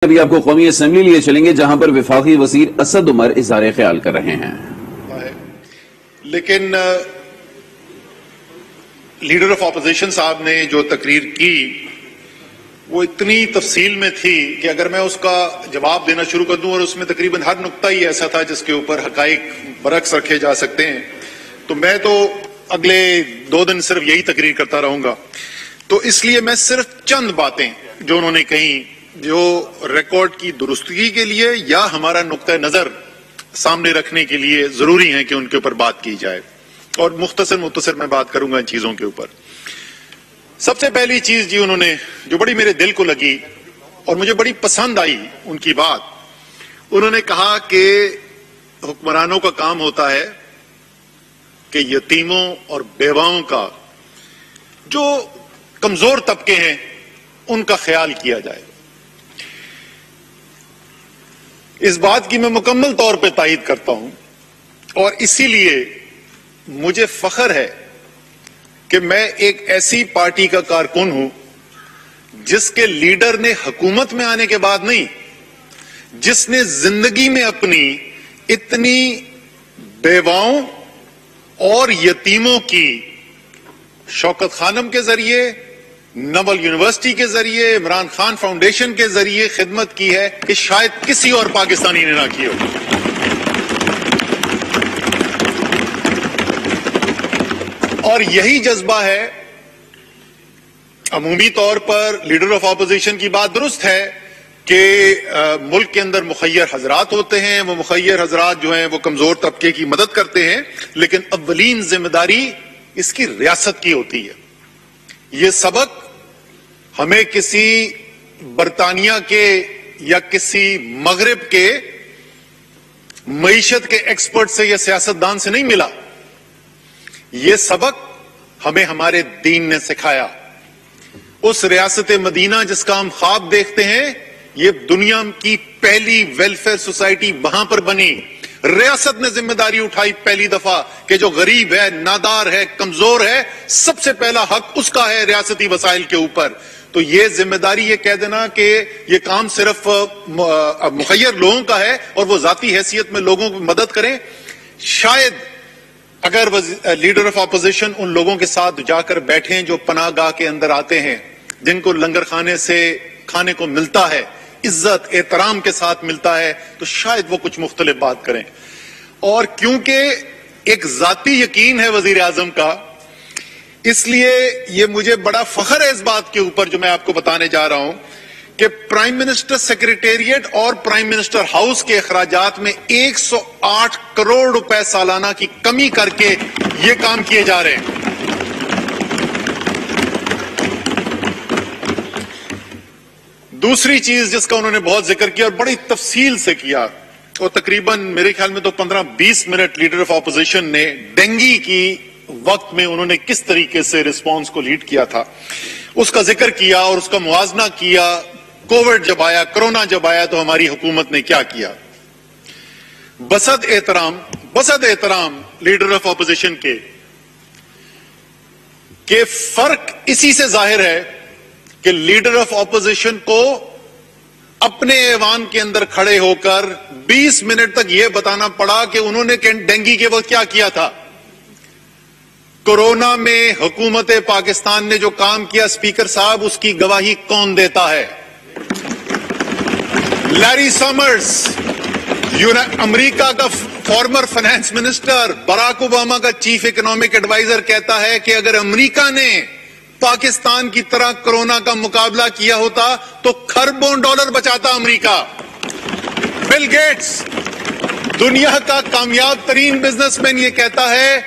ابھی آپ کو قومی اسمبلی لیے چلیں گے جہاں پر وفاقی وزیر اسد عمر اظہار خیال کر رہے ہیں، لیکن لیڈر آف اپوزیشن صاحب نے جو تقریر کی وہ اتنی تفصیل میں تھی کہ اگر میں اس کا جواب دینا شروع کر دوں اور اس میں تقریباً ہر نقطہ ہی ایسا تھا جس کے اوپر حقائق برعکس رکھے جا سکتے ہیں تو میں تو اگلے 2 دن صرف یہی تقریر کرتا رہوں گا۔ تو اس لیے میں صرف چند باتیں جو انہوں نے کہیں جو ریکارڈ کی درستگی کے لیے یا ہمارا نقطہ نظر سامنے رکھنے کے لیے ضروری ہیں کہ ان کے اوپر بات کی جائے، اور مختصر میں بات کروں گا ان چیزوں کے اوپر۔ سب سے پہلی چیز جی انہوں نے جو بڑی میرے دل کو لگی اور مجھے بڑی پسند آئی ان کی بات، انہوں نے کہا کہ حکمرانوں کا کام ہوتا ہے کہ یتیموں اور بیواؤں کا جو کمزور طبقے ہیں ان کا خیال کیا جائے۔ اس بات کی میں مکمل طور پہ تائید کرتا ہوں، اور اسی لیے مجھے فخر ہے کہ میں ایک ایسی پارٹی کا کارکن ہوں جس کے لیڈر نے حکومت میں آنے کے بعد نہیں، جس نے زندگی میں اپنی اتنی بیواؤں اور یتیموں کی شوکت خانم کے ذریعے، نول یونیورسٹی کے ذریعے، عمران خان فاؤنڈیشن کے ذریعے خدمت کی ہے کہ شاید کسی اور پاکستانی نے نہ کی ہو۔ اور یہی جذبہ ہے، عمومی طور پر لیڈر آف اپوزیشن کی بات درست ہے کہ ملک کے اندر مخیر حضرات ہوتے ہیں، وہ مخیر حضرات جو ہیں وہ کمزور طبقے کی مدد کرتے ہیں، لیکن اولین ذمہ داری اس کی ریاست کی ہوتی ہے۔ یہ سبق ہمیں کسی برطانیہ کے یا کسی مغرب کے معیشت کے ایکسپرٹ سے یا سیاستدان سے نہیں ملا، یہ سبق ہمیں ہمارے دین نے سکھایا۔ اس ریاست مدینہ جس کا ہم خواب دیکھتے ہیں، یہ دنیا کی پہلی ویلفیئر سوسائٹی وہاں پر بنی۔ ریاست نے ذمہ داری اٹھائی پہلی دفعہ کہ جو غریب ہے، نادار ہے، کمزور ہے، سب سے پہلا حق اس کا ہے ریاستی وسائل کے اوپر۔ تو یہ ذمہ داری یہ کہہ دینا کہ یہ کام صرف مخیر لوگوں کا ہے اور وہ ذاتی حیثیت میں لوگوں کو مدد کریں، شاید اگر لیڈر آف اپوزیشن ان لوگوں کے ساتھ جا کر بیٹھیں جو پناہ گاہ کے اندر آتے ہیں، جن کو لنگر خانے سے کھانے کو ملتا ہے، عزت احترام کے ساتھ ملتا ہے، تو شاید وہ کچھ مختلف بات کریں۔ اور کیونکہ ایک ذاتی یقین ہے وزیر اعظم کا، اس لیے یہ مجھے بڑا فخر ہے اس بات کے اوپر جو میں آپ کو بتانے جا رہا ہوں کہ پرائم منسٹر سیکریٹریٹ اور پرائم منسٹر ہاؤس کے اخراجات میں 108 کروڑ روپے سالانہ کی کمی کر کے یہ کام کیے جا رہے ہیں۔ دوسری چیز جس کا انہوں نے بہت ذکر کیا اور بڑی تفصیل سے کیا، اور تقریباً میرے خیال میں تو 15-20 منٹ لیڈر آف اپوزیشن نے ڈینگی کی وقت میں انہوں نے کس طریقے سے ریسپانس کو لیڈ کیا تھا اس کا ذکر کیا اور اس کا موازنہ کیا۔ کووڈ جب آیا، کرونا جب آیا تو ہماری حکومت نے کیا کیا۔ بسد احترام لیڈر آف اپوزیشن کے کہ فرق اسی سے ظاہر ہے کہ لیڈر آف اپوزیشن کو اپنے ایوان کے اندر کھڑے ہو کر 20 منٹ تک یہ بتانا پڑا کہ انہوں نے ڈینگی کے وقت کیا کیا تھا۔ کورونا میں حکومت پاکستان نے جو کام کیا اسپیکر صاحب، اس کی گواہی کون دیتا ہے؟ لیری سامرز، امریکہ کا former finance minister, Barack Obama کا چیف اکنامک ایڈوائزر کہتا ہے کہ اگر امریکہ نے پاکستان کی طرح کورونا کا مقابلہ کیا ہوتا تو کھربوں ڈالر بچاتا امریکہ۔ بل گیٹس، دنیا کا کامیاب ترین بزنس مین، یہ کہتا ہے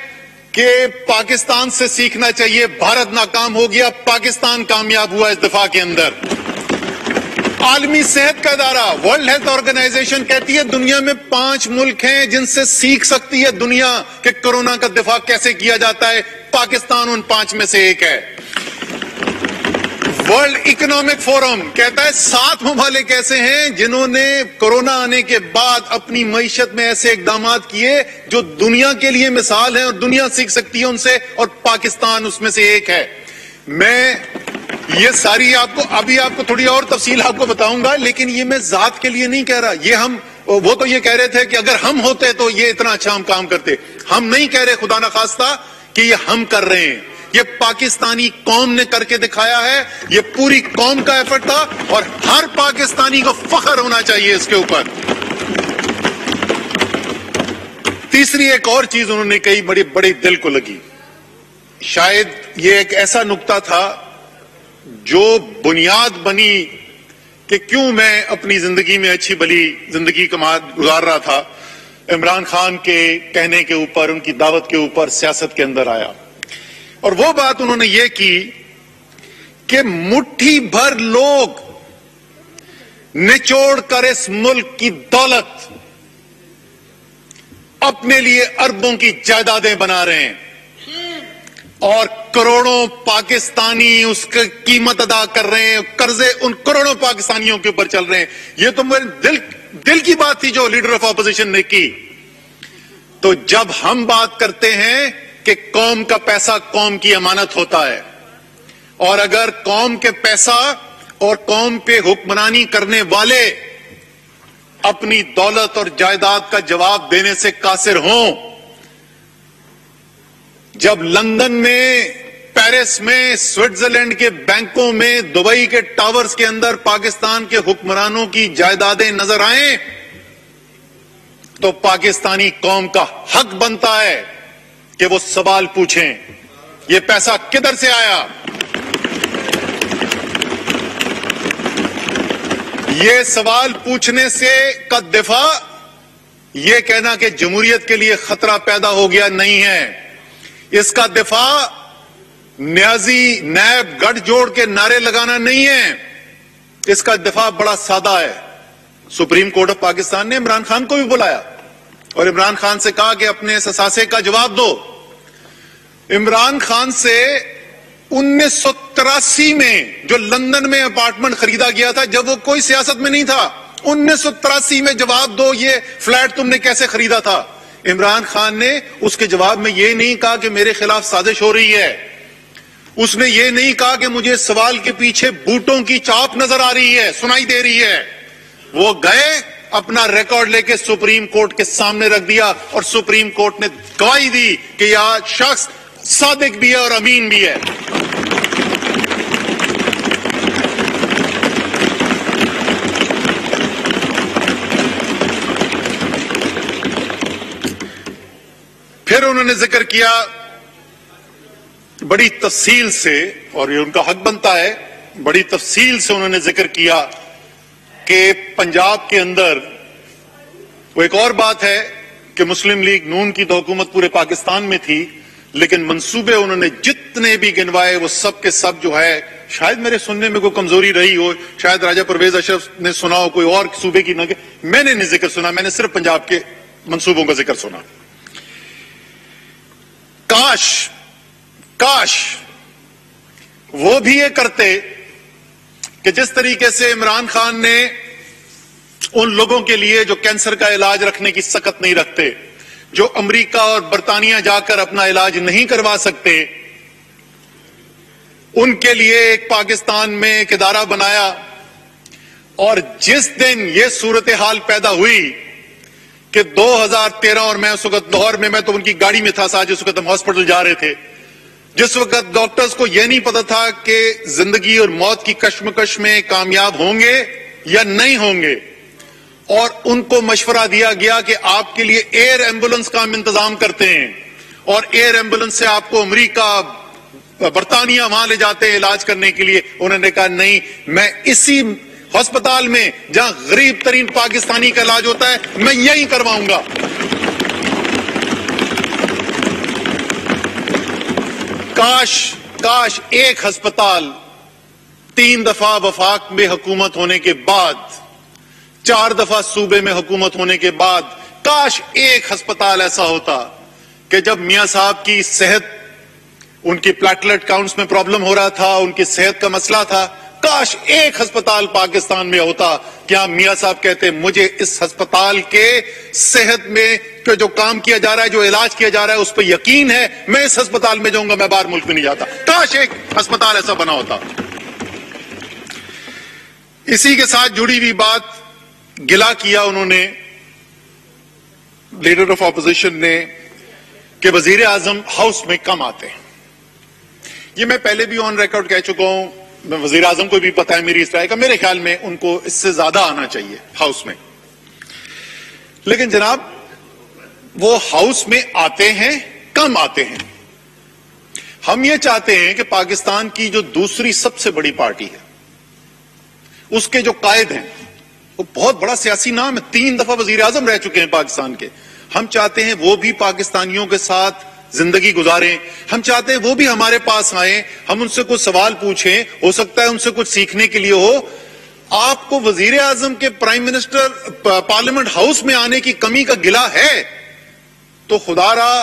کہ پاکستان سے سیکھنا چاہیے، بھارت ناکام ہو گیا، پاکستان کامیاب ہوا اس دفاع کے اندر۔ عالمی صحت کا ادارہ ورلڈ ہیلتھ آرگنائزیشن کہتی ہے دنیا میں 5 ملک ہیں جن سے سیکھ سکتی ہے دنیا کہ کورونا کا دفاع کیسے کیا جاتا ہے، پاکستان ان 5 میں سے ایک ہے۔ ورلڈ اکنامک فورم کہتا ہے 7 ممالک ایسے ہیں جنہوں نے کورونا آنے کے بعد اپنی معیشت میں ایسے اقدامات کیے جو دنیا کے لیے مثال ہیں اور دنیا سیکھ سکتی ہے ان سے، اور پاکستان اس میں سے ایک ہے۔ میں یہ ساری ابھی آپ کو تھوڑی اور تفصیل آپ کو بتاؤں گا، لیکن یہ میں ذات کے لیے نہیں کہہ رہا. وہ تو یہ کہہ رہے تھے کہ اگر ہم ہوتے تو یہ اتنا اچھا ہم کام کرتے. ہم نہیں کہہ رہے خدا نخواستہ کہ یہ ہم کر رہے ہیں، یہ پاکستانی قوم نے کر کے دکھایا ہے. یہ پوری قوم کا ایفرٹ تھا اور ہر پاکستانی کو فخر ہونا چاہیے اس کے اوپر. تیسری ایک اور چیز انہوں نے کہی، بڑی دل کو لگی. شاید یہ ایک ایسا نقطہ تھا جو بنیاد بنی کہ کیوں میں اپنی زندگی میں اچھی بھلی زندگی گزار رہا تھا. عمران خان کے کہنے کے اوپر، ان کی دعوت کے اوپر سیاست کے اندر آیا، اور وہ بات انہوں نے یہ کی کہ مٹھی بھر لوگ نچوڑ کر اس ملک کی دولت اپنے لیے اربوں کی جائیدادیں بنا رہے ہیں اور کروڑوں پاکستانی اس کی قیمت ادا کر رہے ہیں. قرضے ان کروڑوں پاکستانیوں کے اوپر چل رہے ہیں. یہ تو میرے دل کی بات تھی جو لیڈر آف اپوزیشن نے کی. تو جب ہم بات کرتے ہیں کہ قوم کا پیسہ قوم کی امانت ہوتا ہے، اور اگر قوم کے پیسہ اور قوم پہ حکمرانی کرنے والے اپنی دولت اور جائیداد کا جواب دینے سے قاصر ہوں، جب لندن میں، پیرس میں، سوئٹزرلینڈ کے بینکوں میں، دبئی کے ٹاورز کے اندر پاکستان کے حکمرانوں کی جائیدادیں نظر آئیں، تو پاکستانی قوم کا حق بنتا ہے کہ وہ سوال پوچھیں یہ پیسہ کدھر سے آیا. یہ سوال پوچھنے سے کا دفاع یہ کہنا کہ جمہوریت کے لیے خطرہ پیدا ہو گیا نہیں ہے. اس کا دفاع نیازی نیب گٹھ جوڑ کے نعرے لگانا نہیں ہے. اس کا دفاع بڑا سادہ ہے. سپریم کورٹ آف پاکستان نے عمران خان کو بھی بلایا اور عمران خان سے کہا کہ اپنے اس اثاثے کا جواب دو. عمران خان سے 1983 میں جو لندن میں اپارٹمنٹ خریدا گیا تھا، جب وہ کوئی سیاست میں نہیں تھا، 1983 میں جواب دو یہ فلیٹ تم نے کیسے خریدا تھا. عمران خان نے اس کے جواب میں یہ نہیں کہا کہ میرے خلاف سازش ہو رہی ہے. اس نے یہ نہیں کہا کہ مجھے سوال کے پیچھے بوٹوں کی چاپ نظر آ رہی ہے، سنائی دے رہی ہے. وہ گئے اپنا ریکارڈ لے کے سپریم کورٹ کے سامنے رکھ دیا اور سپریم کورٹ نے گواہی دی کہ یہ شخص صادق بھی ہے اور امین بھی ہے. پھر انہوں نے ذکر کیا بڑی تفصیل سے، اور یہ ان کا حق بنتا ہے، بڑی تفصیل سے انہوں نے ذکر کیا کہ پنجاب کے اندر وہ ایک اور بات ہے کہ مسلم لیگ نون کی تو حکومت پورے پاکستان میں تھی، لیکن منصوبے انہوں نے جتنے بھی گنوائے وہ سب کے سب جو ہے، شاید میرے سننے میں کوئی کمزوری رہی ہو، شاید راجہ پرویز اشرف نے سنا ہو کوئی اور صوبے کی، نہ میں نے نہیں ذکر سنا، میں نے صرف پنجاب کے منصوبوں کا ذکر سنا. کاش وہ بھی یہ کرتے کہ جس طریقے سے عمران خان نے ان لوگوں کے لیے جو کینسر کا علاج رکھنے کی سکت نہیں رکھتے، جو امریکہ اور برطانیہ جا کر اپنا علاج نہیں کروا سکتے، ان کے لیے ایک پاکستان میں ایک ادارہ بنایا. اور جس دن یہ صورتحال پیدا ہوئی کہ 2013 اور میں اس وقت لاہور میں تو ان کی گاڑی میں تھا ساتھ، جس وقت ہم ہاسپٹل جا رہے تھے، جس وقت ڈاکٹرز کو یہ نہیں پتا تھا کہ زندگی اور موت کی کشمکش میں کامیاب ہوں گے یا نہیں ہوں گے، اور ان کو مشورہ دیا گیا کہ آپ کے لیے ایئر ایمبولنس کا ہم انتظام کرتے ہیں، اور ایئر ایمبولنس سے آپ کو امریکہ برطانیہ وہاں لے جاتے ہیں علاج کرنے کے لیے. انہوں نے کہا نہیں، میں اسی ہسپتال میں جہاں غریب ترین پاکستانی کا علاج ہوتا ہے میں یہی کرواؤں گا. کاش ایک ہسپتال 3 دفعہ وفاق میں حکومت ہونے کے بعد، 4 دفعہ صوبے میں حکومت ہونے کے بعد، کاش ایک ہسپتال ایسا ہوتا کہ جب میاں صاحب کی صحت، ان کی پلیٹلیٹ کاؤنٹس میں پرابلم ہو رہا تھا، ان کی صحت کا مسئلہ تھا، کاش ایک ہسپتال پاکستان میں ہوتا. کیا میاں صاحب کہتے مجھے اس ہسپتال کے صحت میں جو کام کیا جا رہا ہے، جو علاج کیا جا رہا ہے، اس پہ یقین ہے، میں اس ہسپتال میں جاؤں گا، میں باہر ملک میں نہیں جاتا. کاش ایک ہسپتال ایسا بنا ہوتا. اسی کے ساتھ جڑی ہوئی بات گلا کیا انہوں نے لیڈر آف اپوزیشن نے کہ وزیر اعظم ہاؤس میں کم آتے ہیں. یہ میں پہلے بھی آن ریکارڈ کہہ چکا ہوں, میں وزیر اعظم کو بھی پتا ہے میری اس رائے کا, میرے خیال میں ان کو اس سے زیادہ آنا چاہیے ہاؤس میں. لیکن جناب وہ ہاؤس میں آتے ہیں, کم آتے ہیں. ہم یہ چاہتے ہیں کہ پاکستان کی جو دوسری سب سے بڑی پارٹی ہے اس کے جو قائد ہیں, وہ بہت بڑا سیاسی نام ہے, 3 دفعہ وزیر اعظم رہ چکے ہیں پاکستان کے. ہم چاہتے ہیں وہ بھی پاکستانیوں کے ساتھ زندگی گزاریں, ہم چاہتے ہیں وہ بھی ہمارے پاس آئیں, ہم ان سے کچھ سوال پوچھیں, ہو سکتا ہے ان سے کچھ سیکھنے کے لیے ہو. آپ کو وزیر اعظم کے پرائم منسٹر پارلیمنٹ ہاؤس میں آنے کی کمی کا گلہ ہے تو خدا را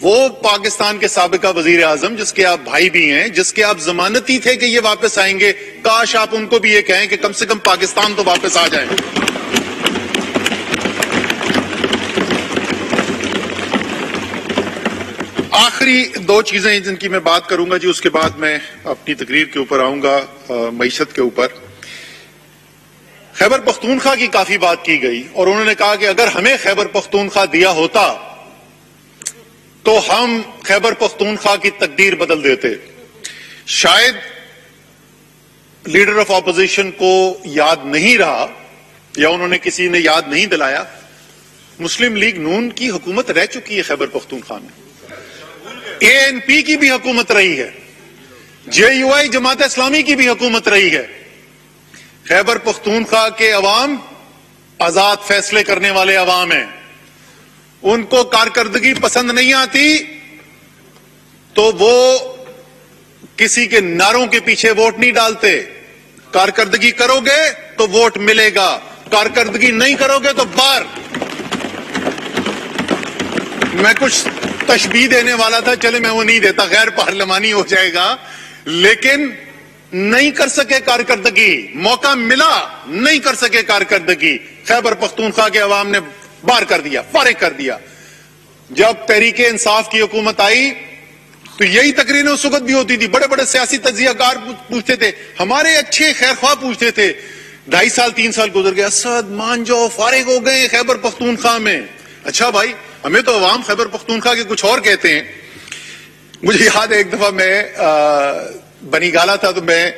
وہ پاکستان کے سابقہ وزیر اعظم جس کے آپ بھائی بھی ہیں, جس کے آپ ضمانتی تھے کہ یہ واپس آئیں گے, کاش آپ ان کو بھی یہ کہیں کہ کم سے کم پاکستان تو واپس آ جائیں. آخری 2 چیزیں جن کی میں بات کروں گا جی, اس کے بعد میں اپنی تقریر کے اوپر آؤں گا, معیشت کے اوپر. خیبر پختونخوا کی کافی بات کی گئی اور انہوں نے کہا کہ اگر ہمیں خیبر پختونخوا دیا ہوتا تو ہم خیبر پختونخوا کی تقدیر بدل دیتے. شاید لیڈر آف اپوزیشن کو یاد نہیں رہا یا انہوں نے کسی نے یاد نہیں دلایا, مسلم لیگ نون کی حکومت رہ چکی ہے خیبر پختونخوا میں, ANP کی بھی حکومت رہی ہے, JUI جماعت اسلامی کی بھی حکومت رہی ہے. خیبر پختونخوا کے عوام آزاد فیصلے کرنے والے عوام ہیں, ان کو کارکردگی پسند نہیں آتی تو وہ کسی کے نعروں کے پیچھے ووٹ نہیں ڈالتے. کارکردگی کرو گے تو ووٹ ملے گا, کارکردگی نہیں کرو گے تو باہر. میں کچھ تشبیہ دینے والا تھا, چلے میں وہ نہیں دیتا, غیر پارلیمانی ہو جائے گا, لیکن نہیں کر سکے کارکردگی, موقع ملا نہیں کر سکے کارکردگی. خیبر پختونخوا کے عوام نے باہر کر دیا, فارغ کر دیا. جب تحریک انصاف کی حکومت آئی تو یہی تقریریں اس وقت بھی ہوتی تھی, بڑے بڑے سیاسی تجزیہ کار پوچھتے تھے, ہمارے اچھے خیر خواہ پوچھتے تھے. 2.5 سال 3 سال گزر گیا, اسد مان جاؤ فارغ ہو گئے خیبر پختونخوا میں. اچھا بھائی, ہمیں تو عوام خیبر پختونخوا کے کچھ اور کہتے ہیں. مجھے یاد ہے ایک دفعہ میں بنی گالا تھا تو میں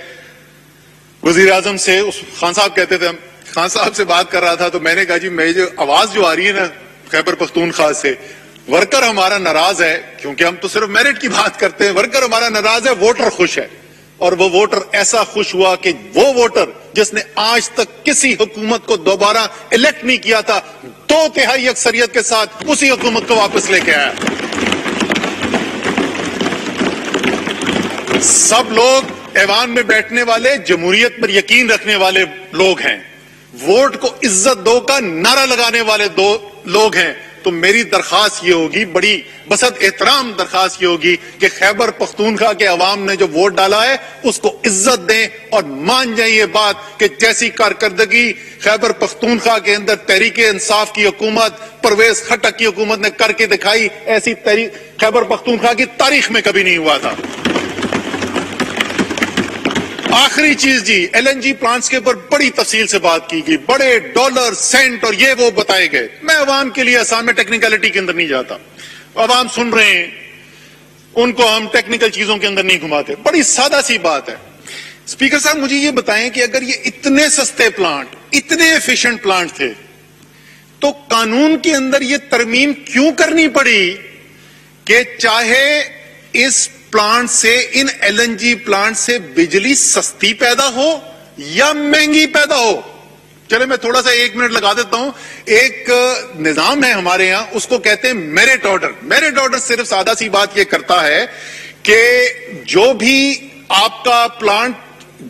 وزیر اعظم سے, خان صاحب کہتے تھے, خان صاحب سے بات کر رہا تھا تو میں نے کہا جی میں جو آواز جو آ رہی ہے نا خیبر پختونخوا سے, ورکر ہمارا ناراض ہے, کیونکہ ہم تو صرف میرٹ کی بات کرتے ہیں, ورکر ہمارا ناراض ہے, ووٹر خوش ہے. اور وہ ووٹر ایسا خوش ہوا کہ وہ ووٹر جس نے آج تک کسی حکومت کو دوبارہ الیکٹ نہیں کیا تھا, 2/3 اکثریت کے ساتھ اسی حکومت کو واپس لے کے آیا. سب لوگ ایوان میں بیٹھنے والے جمہوریت پر یقین رکھنے والے لوگ ہیں, ووٹ کو عزت دو کا نعرہ لگانے والے لوگ ہیں. تو میری درخواست یہ ہوگی, بڑی بسط احترام درخواست یہ ہوگی کہ خیبر پختونخوا کے عوام نے جو ووٹ ڈالا ہے اس کو عزت دیں اور مان جائیں یہ بات کہ جیسی کارکردگی خیبر پختونخوا کے اندر تحریک انصاف کی حکومت, پرویز خٹک کی حکومت نے کر کے دکھائی, ایسی خیبر پختونخوا کی تاریخ میں کبھی نہیں ہوا تھا. آخری چیز جی, LNG پلانٹس کے اوپر بڑی تفصیل سے بات کی گئی, بڑے ڈالر سینٹ اور یہ وہ بتائے گئے. میں عوام کے لیے آسان میں ٹیکنیکلٹی کے اندر نہیں جاتا, عوام سن رہے ہیں, ان کو ہم ٹیکنیکل چیزوں کے اندر نہیں گھماتے. بڑی سادہ سی بات ہے. اسپیکر صاحب مجھے یہ بتائیں کہ اگر یہ اتنے سستے پلانٹ, اتنے ایفیشنٹ پلانٹ تھے تو قانون کے اندر یہ ترمیم کیوں کرنی پڑی کہ چاہے اس پلانٹ سے, ان LNG پلانٹ سے بجلی سستی پیدا ہو یا مہنگی پیدا ہو. چلے میں تھوڑا سا 1 منٹ لگا دیتا ہوں. ایک نظام ہے ہمارے یہاں, اس کو کہتے ہیں میرٹ آرڈر. میرٹ آرڈر صرف سادہ سی بات یہ کرتا ہے کہ جو بھی آپ کا پلانٹ,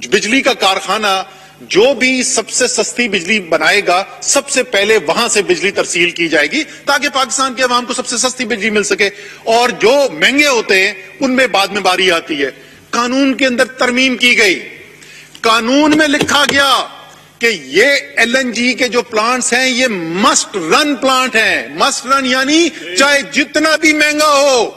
بجلی کا کارخانہ جو بھی سب سے سستی بجلی بنائے گا, سب سے پہلے وہاں سے بجلی ترسیل کی جائے گی تاکہ پاکستان کے عوام کو سب سے سستی بجلی مل سکے, اور جو مہنگے ہوتے ہیں ان میں بعد میں باری آتی ہے. قانون کے اندر ترمیم کی گئی, قانون میں لکھا گیا کہ یہ LNG کے جو پلانٹس ہیں یہ مسٹ رن پلانٹ ہیں. مسٹ رن یعنی چاہے جتنا بھی مہنگا ہو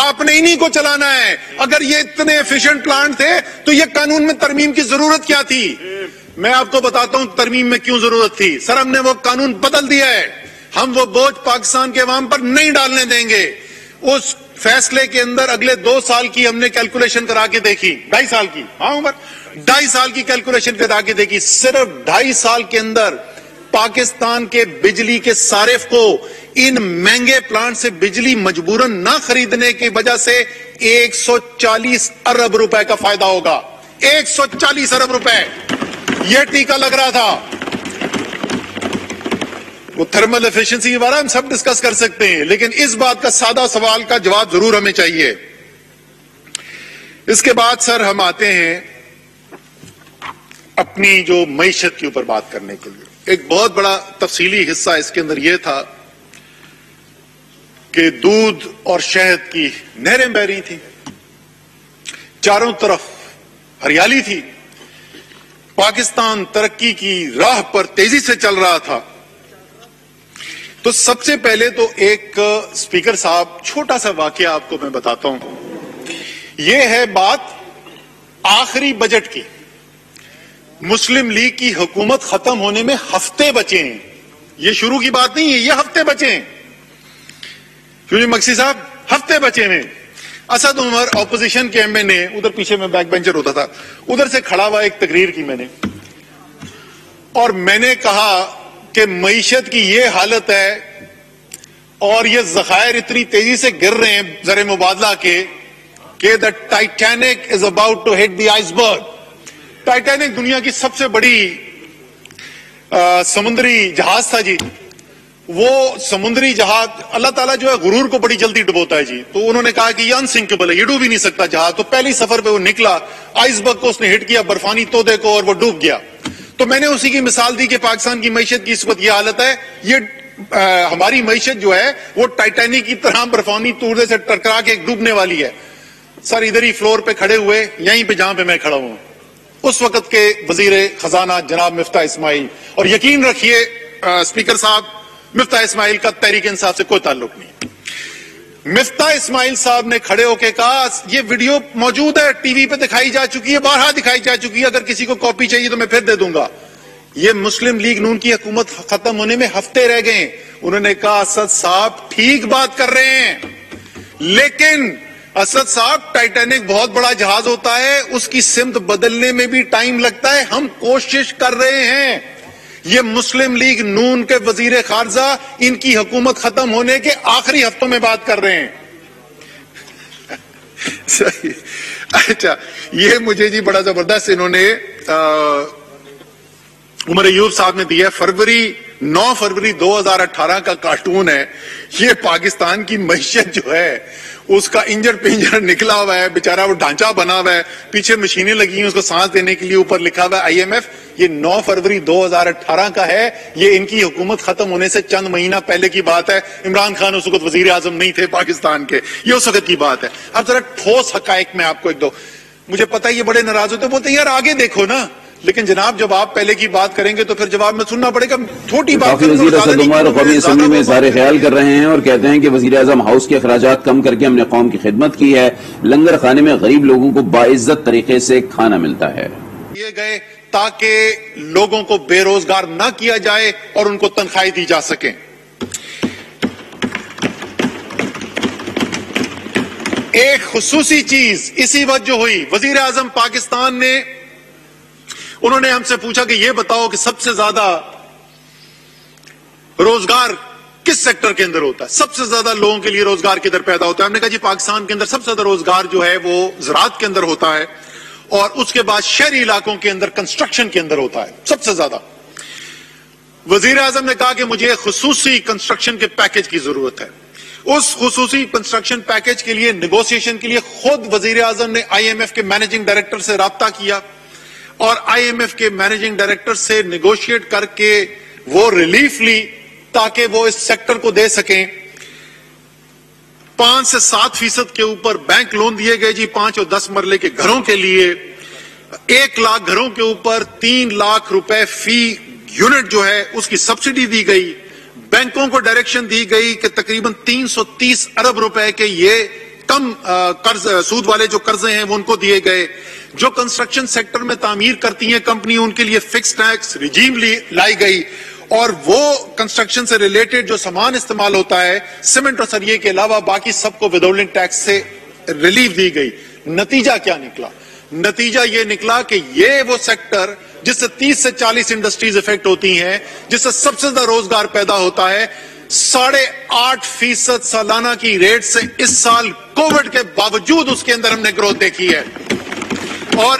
آپ نے انہی کو چلانا ہے. اگر یہ اتنے ایفیشنٹ پلانٹ تھے تو یہ قانون میں ترمیم کی ضرورت کیا تھی؟ میں آپ کو بتاتا ہوں ترمیم میں کیوں ضرورت تھی. سر ہم نے وہ قانون بدل دیا ہے. ہم وہ بوجھ پاکستان کے عوام پر نہیں ڈالنے دیں گے. اس فیصلے کے اندر اگلے 2 سال کی ہم نے کیلکولیشن کرا کے دیکھی, 2.5 سال کی, ہاں عمر 2.5 سال کی کیلکولیشن کرا کے دیکھی. صرف 2.5 سال کے اندر پاکستان کے بجلی کے صارف کو ان مہنگے پلانٹ سے بجلی مجبوراً نہ خریدنے کی وجہ سے 140 ارب روپے کا فائدہ ہوگا. 140 ارب روپے یہ ٹیکہ لگ رہا تھا. وہ تھرمل ایفیشنسی کے بارے میں ہم سب ڈسکس کر سکتے ہیں, لیکن اس بات کا سادہ سوال کا جواب ضرور ہمیں چاہیے. اس کے بعد سر ہم آتے ہیں اپنی جو معیشت کے اوپر بات کرنے کے لیے. ایک بہت بڑا تفصیلی حصہ اس کے اندر یہ تھا کہ دودھ اور شہد کی نہریں بہہ رہی تھیں, چاروں طرف ہریالی تھی, پاکستان ترقی کی راہ پر تیزی سے چل رہا تھا. تو سب سے پہلے تو ایک اسپیکر صاحب چھوٹا سا واقعہ آپ کو میں بتاتا ہوں. یہ ہے بات آخری بجٹ کی. مسلم لیگ کی حکومت ختم ہونے میں ہفتے بچے ہیں. یہ شروع کی بات نہیں ہے, یہ ہفتے بچے ہیں. کیونکہ مکسی صاحب ہفتے بچے ہیں. اسد عمر اپوزیشن کے ایم این اے, ادھر پیچھے میں بیک بینچر ہوتا تھا, ادھر سے کھڑا ہوا ایک تقریر کی میں نے, اور میں نے کہا کہ معیشت کی یہ حالت ہے اور یہ ذخائر اتنی تیزی سے گر رہے ہیں زر مبادلہ کے کہ the Titanic is about to hit the iceberg. Titanic دنیا کی سب سے بڑی سمندری جہاز تھا جی. وہ سمندری جہاز اللہ تعالیٰ جو ہے غرور کو بڑی جلدی ڈبوتا ہے جی. تو انہوں نے کہا کہ یہ انسنکیبل ہے, یہ ڈوب ہی نہیں سکتا جہاز. تو پہلی سفر پہ وہ نکلا, آئس برگ کو اس نے ہٹ کیا, برفانی تودے کو, اور وہ ڈوب گیا. تو میں نے اسی کی مثال دی کہ پاکستان کی معیشت کی اس وقت یہ حالت ہے. یہ ہماری معیشت جو ہے وہ ٹائٹینک کی طرح برفانی تودے سے ٹکرا کے ڈوبنے والی ہے. سر ادھر ہی فلور پہ کھڑے ہوئے, یہیں پہ جہاں پہ میں کھڑا ہوں, اس وقت کے وزیر خزانہ جناب مفتاح اسماعیل, اور یقین رکھیے اسپیکر صاحب مفتاح اسماعیل کا تحریک انصاف سے کوئی تعلق نہیں. مفتاح اسماعیل صاحب نے کھڑے ہو کے کہا یہ ویڈیو موجود ہے, ٹی وی پہ دکھائی جا چکی ہے, بارہا دکھائی جا چکی ہے, اگر کسی کو کاپی چاہیے تو میں پھر دے دوں گا. یہ مسلم لیگ نون کی حکومت ختم ہونے میں ہفتے رہ گئے. انہوں نے کہا اسد صاحب ٹھیک بات کر رہے ہیں, لیکن اسد صاحب ٹائٹینک بہت بڑا جہاز ہوتا ہے, اس کی سمت بدلنے میں بھی ٹائم لگتا ہے. ہم کوشش کر رہے ہیں. یہ مسلم لیگ نون کے وزیر خارجہ ان کی حکومت ختم ہونے کے آخری ہفتوں میں بات کر رہے ہیں. اچھا, یہ مجھے جی بڑا زبردست انہوں نے عمر ایوب صاحب نے دیا. 9 فروری 2018 کا کارٹون ہے. یہ پاکستان کی معیشت جو ہے اس کا انجر پنجر نکلا ہوا ہے, بیچارہ وہ ڈھانچہ بنا ہوا ہے, پیچھے مشینیں لگی ہیں اس کو سانس دینے کے لیے, اوپر لکھا ہوا ہے IMF. یہ 9 فروری 2018 کا ہے. یہ ان کی حکومت ختم ہونے سے چند مہینہ پہلے کی بات ہے. عمران خان اس وقت وزیر اعظم نہیں تھے پاکستان کے, یہ اس وقت کی بات ہے. اب ذرا ٹھوس حقائق میں آپ کو ایک دو, مجھے پتا ہے یہ بڑے ناراض ہوتے, بولتے ہیں یار آگے دیکھو نا, لیکن جناب جب آپ پہلے کی بات کریں گے تو پھر جواب میں سننا پڑے گا. چھوٹی بات وزیر اسد عمر قومی اسمبلی میں اظہار خیال کر رہے ہیں اور کہتے ہیں کہ وزیر اعظم ہاؤس کے اخراجات کم کر کے ہم نے قوم کی خدمت کی ہے. لنگر خانے میں غریب لوگوں کو باعزت طریقے سے کھانا ملتا ہے. یہ گئے تاکہ لوگوں کو بے روزگار نہ کیا جائے اور ان کو تنخواہیں دی جا سکیں. ایک خصوصی چیز اسی وقت جو ہوئی, وزیر اعظم پاکستان نے, انہوں نے ہم سے پوچھا کہ یہ بتاؤ کہ سب سے زیادہ روزگار کس سیکٹر کے اندر ہوتا ہے, سب سے زیادہ لوگوں کے لیے روزگار کدھر پیدا ہوتا ہے. ہم نے کہا جی پاکستان کے اندر سب سے زیادہ روزگار جو ہے وہ زراعت کے اندر ہوتا ہے, اور اس کے بعد شہری علاقوں کے اندر کنسٹرکشن کے اندر ہوتا ہے سب سے زیادہ. وزیر اعظم نے کہا کہ مجھے خصوصی کنسٹرکشن کے پیکج کی ضرورت ہے. اس خصوصی کنسٹرکشن پیکج کے لیے نیگوسیشن کے لیے خود وزیر اعظم نے IMF کے مینیجنگ ڈائریکٹر سے رابطہ کیا, اور IMF کے مینیجنگ ڈائریکٹر سے نیگوشیٹ کر کے وہ ریلیف لی تاکہ وہ اس سیکٹر کو دے سکیں. 5 سے 7% کے اوپر بینک لون دیے گئے جی 5 اور 10 مرلے کے گھروں کے لیے. 1 لاکھ گھروں کے اوپر 3 لاکھ روپے فی یونٹ جو ہے اس کی سبسڈی دی گئی. بینکوں کو ڈائریکشن دی گئی کہ تقریباً 330 ارب روپے کے یہ کم قرض, سود والے جو قرضے ہیں وہ ان کو دیے گئے. جو کنسٹرکشن سیکٹر میں تعمیر کرتی ہیں کمپنی, ان کے لیے فکس ٹیکس ریجیم لائی گئی, اور وہ کنسٹرکشن سے ریلیٹڈ جو سامان استعمال ہوتا ہے سیمنٹ اور سریے کے علاوہ باقی سب کو ودہولڈنگ ٹیکس سے ریلیف دی گئی. نتیجہ کیا نکلا؟ نتیجہ یہ نکلا کہ یہ وہ سیکٹر جس سے 30 سے 40 انڈسٹریز افیکٹ ہوتی ہیں, جس سے سب سے زیادہ روزگار پیدا ہوتا ہے, 8.5% سالانہ کی ریٹ سے اس سال کووڈ کے باوجود اس کے اندر ہم نے گروتھ دیکھی ہے. اور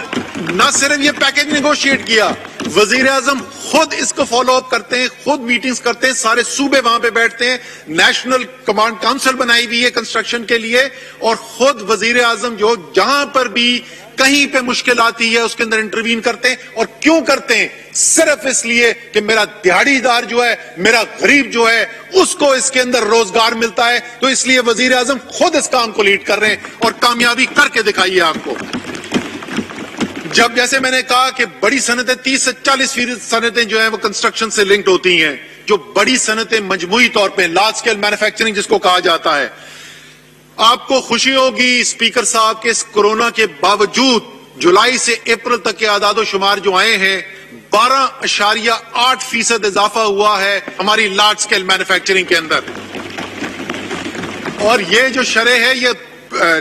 نہ صرف یہ پیکج نیگوشیٹ کیا, وزیر اعظم خود اس کو فالو اپ کرتے ہیں, خود میٹنگز کرتے ہیں, سارے صوبے وہاں پہ بیٹھتے ہیں, نیشنل کمانڈ کاؤنسل بنائی ہوئی ہے کنسٹرکشن کے لیے, اور خود وزیر اعظم جو جہاں پر بھی کہیں پہ مشکل آتی ہے اس کے اندر انٹروین کرتے ہیں. اور کیوں کرتے ہیں؟ صرف اس لیے کہ میرا دیہڑی دار جو ہے, میرا غریب جو ہے, اس کو اس کے اندر روزگار ملتا ہے. تو اس لیے وزیر اعظم خود اس کام کو لیڈ کر رہے ہیں, اور کامیابی کر کے دکھائیے آپ کو. جب جیسے میں نے کہا کہ بڑی صنعتیں 30 سے 40% صنعتیں جو ہیں وہ کنسٹرکشن سے لنکڈ ہوتی ہیں, جو بڑی صنعتیں مجموعی طور پہ لارج اسکیل مینوفیکچرنگ جس کو کہا جاتا ہے. آپ کو خوشی ہوگی اسپیکر صاحب کے اس کورونا کے باوجود جولائی سے اپریل تک کے اعداد و شمار جو آئے ہیں 12.8% اضافہ ہوا ہے ہماری لارج اسکیل مینوفیکچرنگ کے اندر. اور یہ جو شرح ہے یہ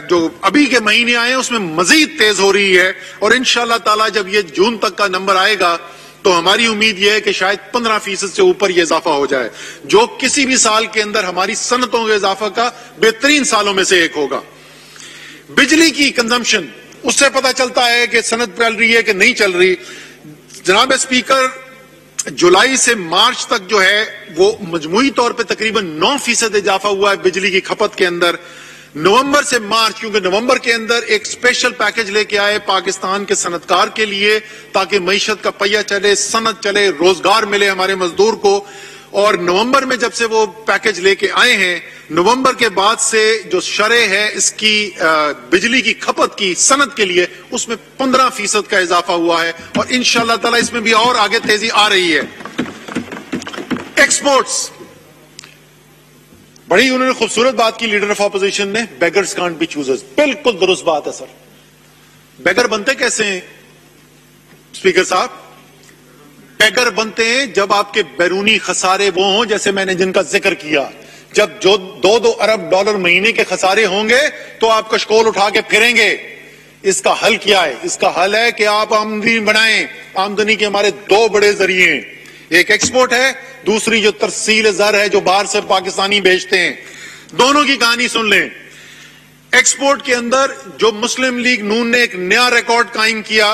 جو ابھی کے مہینے آئے ہیں اس میں مزید تیز ہو رہی ہے, اور انشاءاللہ تعالی جب یہ جون تک کا نمبر آئے گا تو ہماری امید یہ ہے کہ شاید 15% سے اوپر یہ اضافہ ہو جائے, جو کسی بھی سال کے اندر ہماری صنعتوں کے اضافہ کا بہترین سالوں میں سے ایک ہوگا. بجلی کی کنزمپشن, اس سے پتہ چلتا ہے کہ صنعت چل رہی ہے کہ نہیں چل رہی. جناب اسپیکر, جولائی سے مارچ تک جو ہے وہ مجموعی طور پہ تقریباً 9% اضافہ ہوا ہے بجلی کی کھپت کے اندر. نومبر سے مارچ, کیونکہ نومبر کے اندر ایک اسپیشل پیکج لے کے آئے پاکستان کے صنعت کار کے لیے تاکہ معیشت کا پہیہ چلے, صنعت چلے, روزگار ملے ہمارے مزدور کو. اور نومبر میں جب سے وہ پیکج لے کے آئے ہیں, نومبر کے بعد سے جو شرح ہے اس کی بجلی کی کھپت کی صنعت کے لیے اس میں 15% کا اضافہ ہوا ہے, اور انشاءاللہ تعالی اس میں بھی اور آگے تیزی آ رہی ہے. ایکسپورٹس, بڑی انہوں نے خوبصورت بات کی لیڈر آف اپوزیشن نے, بیگرز کانٹ بی چوزرز. بالکل درست بات ہے سر. بیگر بنتے کیسے ہیں اسپیکر صاحب؟ بیگر بنتے ہیں جب آپ کے بیرونی خسارے وہ ہوں جیسے میں نے جن کا ذکر کیا. جب جو 2 ارب ڈالر مہینے کے خسارے ہوں گے تو آپ کشکول اٹھا کے پھریں گے. اس کا حل کیا ہے؟ اس کا حل ہے کہ آپ آمدنی بنائیں. آمدنی کے ہمارے 2 بڑے ذریعے ہیں, ایک ایکسپورٹ ہے, دوسری جو ترسیل زر ہے جو باہر سے پاکستانی بیچتے ہیں. دونوں کی کہانی سن لیں. ایکسپورٹ کے اندر جو مسلم لیگ نون نے ایک نیا ریکارڈ قائم کیا,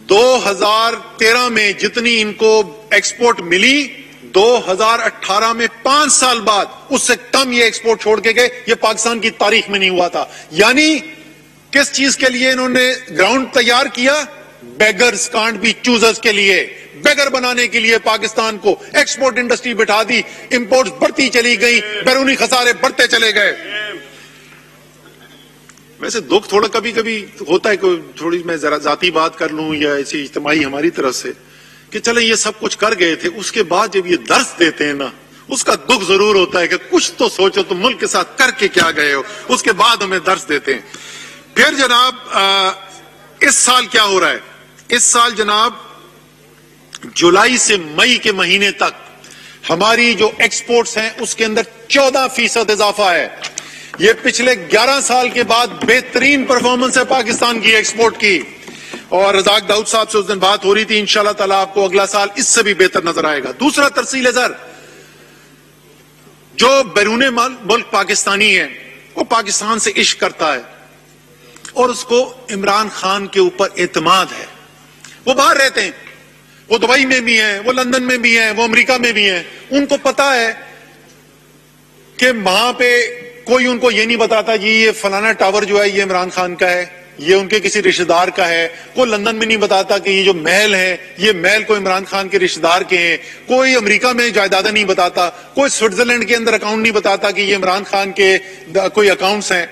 2013 میں جتنی ان کو ایکسپورٹ ملی 2018 میں 5 سال بعد اس سے کم یہ ایکسپورٹ چھوڑ کے گئے. یہ پاکستان کی تاریخ میں نہیں ہوا تھا. یعنی کس چیز کے لیے انہوں نے گراؤنڈ تیار کیا؟ بیگرز کانٹ بی چوزرز کے لیے. بیگر بنانے کے لیے پاکستان کو ایکسپورٹ انڈسٹری بٹھا دی, امپورٹس بڑھتی چلی گئی, بیرونی خسارے بڑھتے چلے گئے. ویسے دکھ تھوڑا کبھی کبھی ہوتا ہے, کوئی تھوڑی میں ذرا ذاتی بات کر لوں یا ایسی اجتماعی ہماری طرف سے, کہ چلیں یہ سب کچھ کر گئے تھے, اس کے بعد جب یہ درس دیتے ہیں نا اس کا دکھ ضرور ہوتا ہے کہ کچھ تو سوچو تم ملک کے ساتھ کر کے کیا گئے ہو, اس کے بعد ہمیں درس دیتے ہیں. پھر جناب اس سال کیا ہو رہا ہے؟ اس سال جناب جولائی سے مئی کے مہینے تک ہماری جو ایکسپورٹس ہیں اس کے اندر 14% اضافہ ہے. یہ پچھلے 11 سال کے بعد بہترین پرفارمنس ہے پاکستان کی ایکسپورٹ کی. اور رزاق داؤد صاحب سے اس دن بات ہو رہی تھی, انشاءاللہ تعالیٰ آپ کو اگلا سال اس سے بھی بہتر نظر آئے گا. دوسرا ترسیل زر, جو بیرون ملک پاکستانی ہے وہ پاکستان سے عشق کرتا ہے اور اس کو عمران خان کے اوپر اعتماد ہے. وہ باہر رہتے ہیں, وہ دبئی میں بھی ہیں, وہ لندن میں بھی ہیں, وہ امریکہ میں بھی ہیں. ان کو پتا ہے کہ وہاں پہ کوئی ان کو یہ نہیں بتاتا جی یہ فلانا ٹاور جو ہے یہ عمران خان کا ہے, یہ ان کے کسی رشتہ دار کا ہے. کوئی لندن میں نہیں بتاتا کہ یہ جو محل ہے یہ محل کوئی عمران خان کے رشتہ دار کے ہیں. کوئی امریکہ میں جائیدادیں نہیں بتاتا, کوئی سوئٹزرلینڈ کے اندر اکاؤنٹ نہیں بتاتا کہ یہ عمران خان کے کوئی اکاؤنٹس ہیں.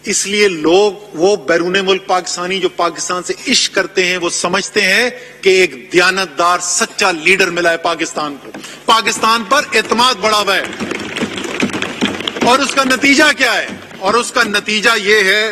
اس لیے لوگ وہ بیرون ملک پاکستانی جو پاکستان سے عشق کرتے ہیں وہ سمجھتے ہیں کہ ایک دیانتدار سچا لیڈر ملا ہے پاکستان کو, پاکستان پر اعتماد بڑھا ہوا ہے. اور اس کا نتیجہ کیا ہے؟ اور اس کا نتیجہ یہ ہے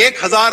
1000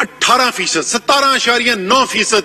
18%, 17.9%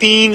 3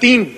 3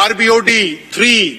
RBOD 3,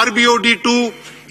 RBOD 2,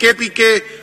KPK,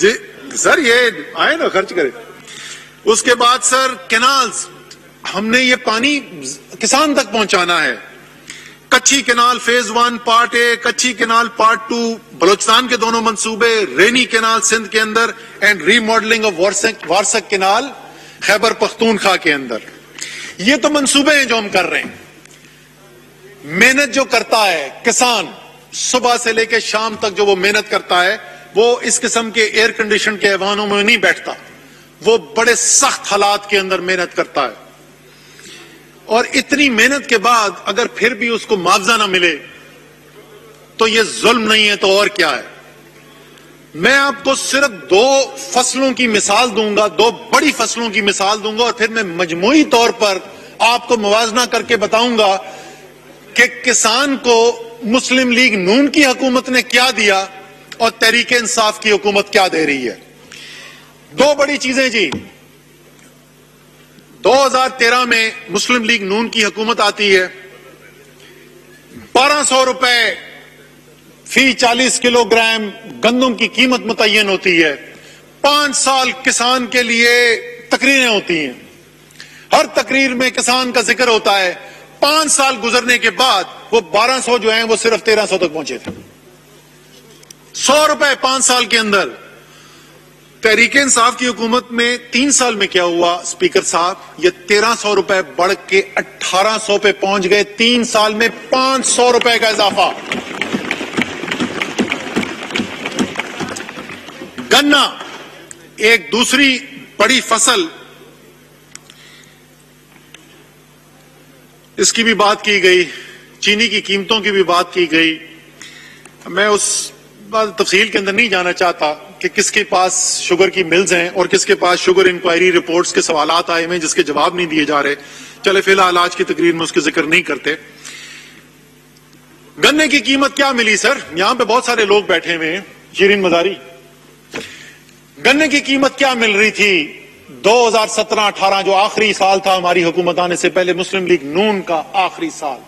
جی سر یہ آئے نا خرچ کرے. اس کے بعد سر کینالز، ہم نے یہ پانی کسان تک پہنچانا ہے. Kachhi canal phase 1 part A, Kachhi canal part 2 Balochistan کے دونوں منصوبے، رینی کینال سندھ کے اندر and remodelling of Warsak canal Khyber Pakhtunkhwa کے اندر. یہ تو منصوبے ہیں جو ہم کر رہے ہیں. محنت جو کرتا ہے کسان صبح سے لے کے شام تک، جو وہ محنت کرتا ہے، وہ اس قسم کے ایئر کنڈیشن کے ایوانوں میں نہیں بیٹھتا، وہ بڑے سخت حالات کے اندر محنت کرتا ہے. اور اتنی محنت کے بعد اگر پھر بھی اس کو معاوضہ نہ ملے تو یہ ظلم نہیں ہے تو اور کیا ہے. میں آپ کو صرف 2 فصلوں کی مثال دوں گا، 2 بڑی فصلوں کی مثال دوں گا، اور پھر میں مجموعی طور پر آپ کو موازنہ کر کے بتاؤں گا کہ کسان کو مسلم لیگ نون کی حکومت نے کیا دیا اور تحریک انصاف کی حکومت کیا دے رہی ہے. 2 بڑی چیزیں جی. 2013 میں مسلم لیگ نون کی حکومت آتی ہے، 1200 روپے فی 40 کلو گرام گندم کی قیمت متعین ہوتی ہے. 5 سال کسان کے لیے تقریریں ہوتی ہیں، ہر تقریر میں کسان کا ذکر ہوتا ہے. 5 سال گزرنے کے بعد وہ 1200 جو ہیں وہ صرف 1300 تک پہنچے تھے. 100 روپے 5 سال کے اندر. تحریک انصاف کی حکومت میں 3 سال میں کیا ہوا اسپیکر صاحب؟ یہ 1300 روپے بڑھ کے 1800 پہ پہنچ گئے. 3 سال میں 500 روپے کا اضافہ. گنا ایک دوسری بڑی فصل، اس کی بھی بات کی گئی، چینی کی قیمتوں کی بھی بات کی گئی. میں اس تفصیل کے اندر نہیں جانا چاہتا کہ کس کے پاس شوگر کی ملز ہیں اور کس کے پاس شوگر انکوائری رپورٹس کے سوالات آئے ہیں جس کے جواب نہیں دیے جا رہے. چلے فی الحال آج کی تقریر میں اس کے ذکر نہیں کرتے. گنے کی قیمت کیا ملی سر؟ یہاں پہ بہت سارے لوگ بیٹھے ہوئے ہیں. شیرین مزاری، گنے کی قیمت کیا مل رہی تھی 2017-18 جو آخری سال تھا ہماری حکومت آنے سے پہلے، مسلم لیگ نون کا آخری سال؟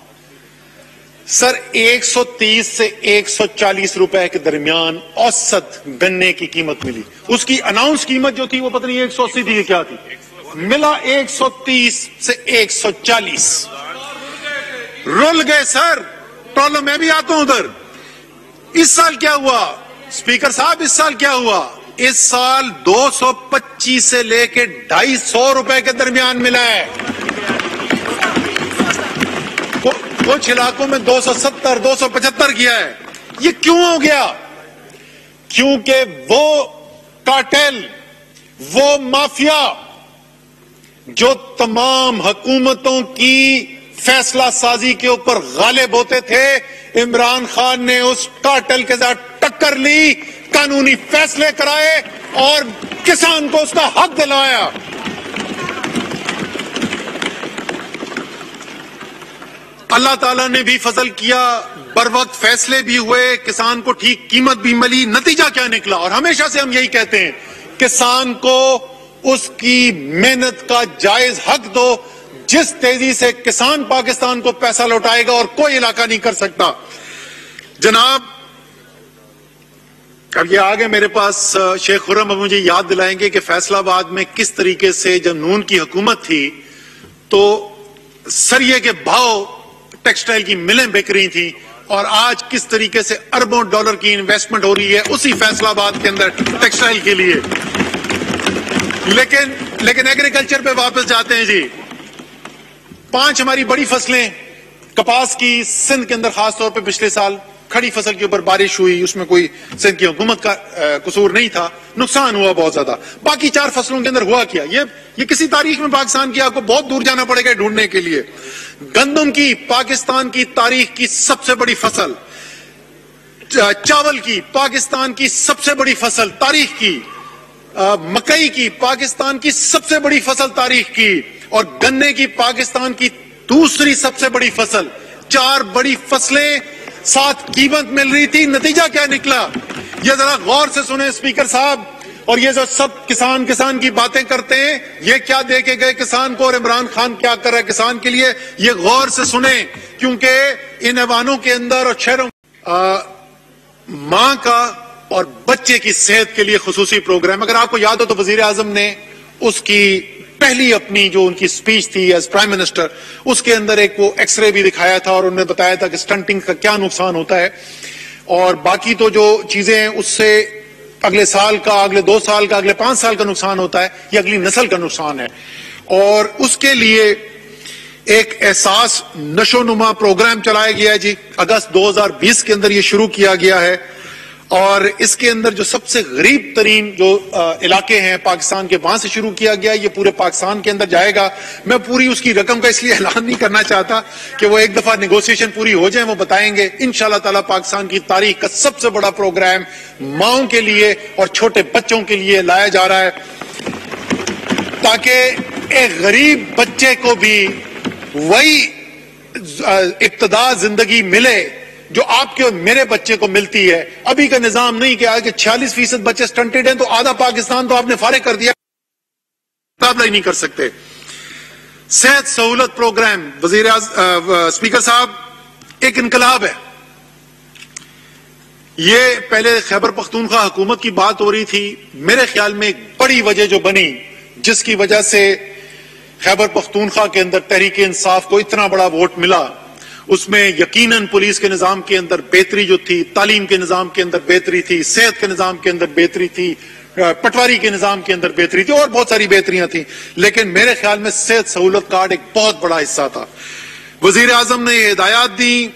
سر 130 سے 140 روپے کے درمیان اوسط گنے کی قیمت ملی. اس کی اناؤنس قیمت جو تھی وہ پتہ نہیں 180 تھی کیا تھی، ملا 130 سے 140. رول گئے سر. پرابلم میں بھی آتا ہوں ادھر. اس سال کیا ہوا اسپیکر صاحب؟ اس سال کیا ہوا؟ اس سال 225 سے لے کے 250 روپے کے درمیان ملا ہے. کچھ علاقوں میں 270 275 کیا ہے. یہ کیوں ہو گیا؟ کیونکہ وہ کارٹل، وہ مافیا جو تمام حکومتوں کی فیصلہ سازی کے اوپر غالب ہوتے تھے، عمران خان نے اس کارٹل کے ساتھ ٹکر لی، قانونی فیصلے کرائے اور کسان کو اس کا حق دلایا. اللہ تعالیٰ نے بھی فضل کیا، بر وقت فیصلے بھی ہوئے، کسان کو ٹھیک قیمت بھی ملی. نتیجہ کیا نکلا؟ اور ہمیشہ سے ہم یہی کہتے ہیں، کسان کو اس کی محنت کا جائز حق دو. جس تیزی سے کسان پاکستان کو پیسہ لوٹائے گا اور کوئی علاقہ نہیں کر سکتا. جناب اب یہ آگے میرے پاس شیخ خرم اب مجھے یاد دلائیں گے کہ فیصل آباد میں کس طریقے سے جب نون کی حکومت تھی تو سریے کے بھاؤ ٹیکسٹائل کی ملیں بک رہی تھیں، اور آج کس طریقے سے اربوں ڈالر کی انویسٹمنٹ ہو رہی ہے اسی فیصل آباد کے اندر ٹیکسٹائل کے لیے. لیکن ایگریکلچر پہ واپس جاتے ہیں جی. 5 ہماری بڑی فصلیں کپاس کی سندھ کے اندر خاص طور پہ پچھلے سال کھڑی فصل کے اوپر بارش ہوئی، اس میں کوئی سندھ کی حکومت کا قصور نہیں تھا، نقصان ہوا بہت زیادہ. باقی 4 فصلوں کے اندر ہوا کیا؟ یہ کسی تاریخ میں پاکستان کی آپ کو بہت دور جانا پڑے گا ڈھونڈنے کے لیے. گندم کی پاکستان کی تاریخ کی سب سے بڑی فصل، چاول کی پاکستان کی سب سے بڑی فصل تاریخ کی، مکئی کی پاکستان کی سب سے بڑی فصل تاریخ کی، اور گنے کی پاکستان کی دوسری سب سے بڑی فصل. 4 بڑی فصلیں ساتھ قیمت مل رہی تھی. نتیجہ کیا نکلا یہ ذرا غور سے سنیں اسپیکر صاحب. اور یہ جو سب کسان کی باتیں کرتے ہیں، یہ کیا دے کے گئے کسان کو اور عمران خان کیا کر رہا ہے کسان کے لیے، یہ غور سے سنیں، کیونکہ ان ایوانوں کے اندر اور شہروں ماں کا اور بچے کی صحت کے لیے خصوصی پروگرام. اگر آپ کو یاد ہو تو وزیر اعظم نے اس کی پہلی اپنی جو ان کی سپیچ تھی ایز پرائم منسٹر, اس کے اندر ایک وہ ایکس رے بھی دکھایا تھا اور انہوں نے بتایا تھا کہ سٹنٹنگ کا کیا نقصان ہوتا ہے, اور باقی تو جو چیزیں ہیں اس سے اگلے سال کا, اگلے 2 سال کا, اگلے 5 سال کا نقصان ہوتا ہے, یہ اگلی نسل کا نقصان ہے. اور اس کے لیے ایک احساس نشو نما پروگرام چلایا گیا ہے جی. اگست 2020 کے اندر یہ شروع کیا گیا ہے, اور اس کے اندر جو سب سے غریب ترین جو علاقے ہیں پاکستان کے, وہاں سے شروع کیا گیا. یہ پورے پاکستان کے اندر جائے گا. میں پوری اس کی رقم کا اس لیے اعلان نہیں کرنا چاہتا کہ وہ ایک دفعہ نیگوسیشن پوری ہو جائیں, وہ بتائیں گے. انشاءاللہ تعالی پاکستان کی تاریخ کا سب سے بڑا پروگرام ماؤں کے لیے اور چھوٹے بچوں کے لیے لایا جا رہا ہے, تاکہ ایک غریب بچے کو بھی وہی ابتدا زندگی ملے جو آپ کے اور میرے بچے کو ملتی ہے. ابھی کا نظام نہیں کہ آگے 46% بچے سٹنٹڈ ہیں تو آدھا پاکستان تو آپ نے فارغ کر دیا, مقابلہ ہی نہیں کر سکتے. صحت سہولت پروگرام, اسپیکر صاحب, ایک انقلاب ہے. یہ پہلے خیبر پختونخوا حکومت کی بات ہو رہی تھی. میرے خیال میں ایک بڑی وجہ جو بنی جس کی وجہ سے خیبر پختونخوا کے اندر تحریک انصاف کو اتنا بڑا ووٹ ملا, اس میں یقیناً پولیس کے نظام کے اندر بہتری جو تھی, تعلیم کے نظام کے اندر بہتری تھی, صحت کے نظام کے اندر بہتری تھی, پٹواری کے نظام کے اندر بہتری تھی, اور بہت ساری بہتریاں تھیں. لیکن میرے خیال میں صحت سہولت کارڈ ایک بہت بڑا حصہ تھا. وزیر اعظم نے یہ ہدایات دی,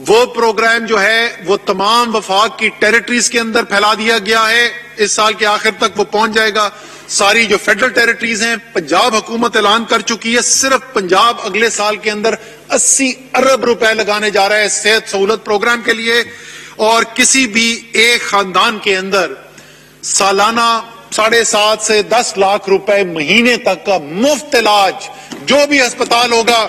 وہ پروگرام جو ہے وہ تمام وفاق کی ٹیریٹریز کے اندر پھیلا دیا گیا ہے. اس سال کے آخر تک وہ پہنچ جائے گا. ساری جو فیڈرل ٹیریٹریز ہیں, پنجاب حکومت اعلان کر چکی ہے صرف پنجاب اگلے سال کے اندر 80 ارب روپے لگانے جا رہا ہے صحت سہولت پروگرام کے لیے. اور کسی بھی ایک خاندان کے اندر سالانہ 7.5 سے 10 لاکھ روپے مہینے تک کا مفت علاج, جو بھی ہسپتال ہوگا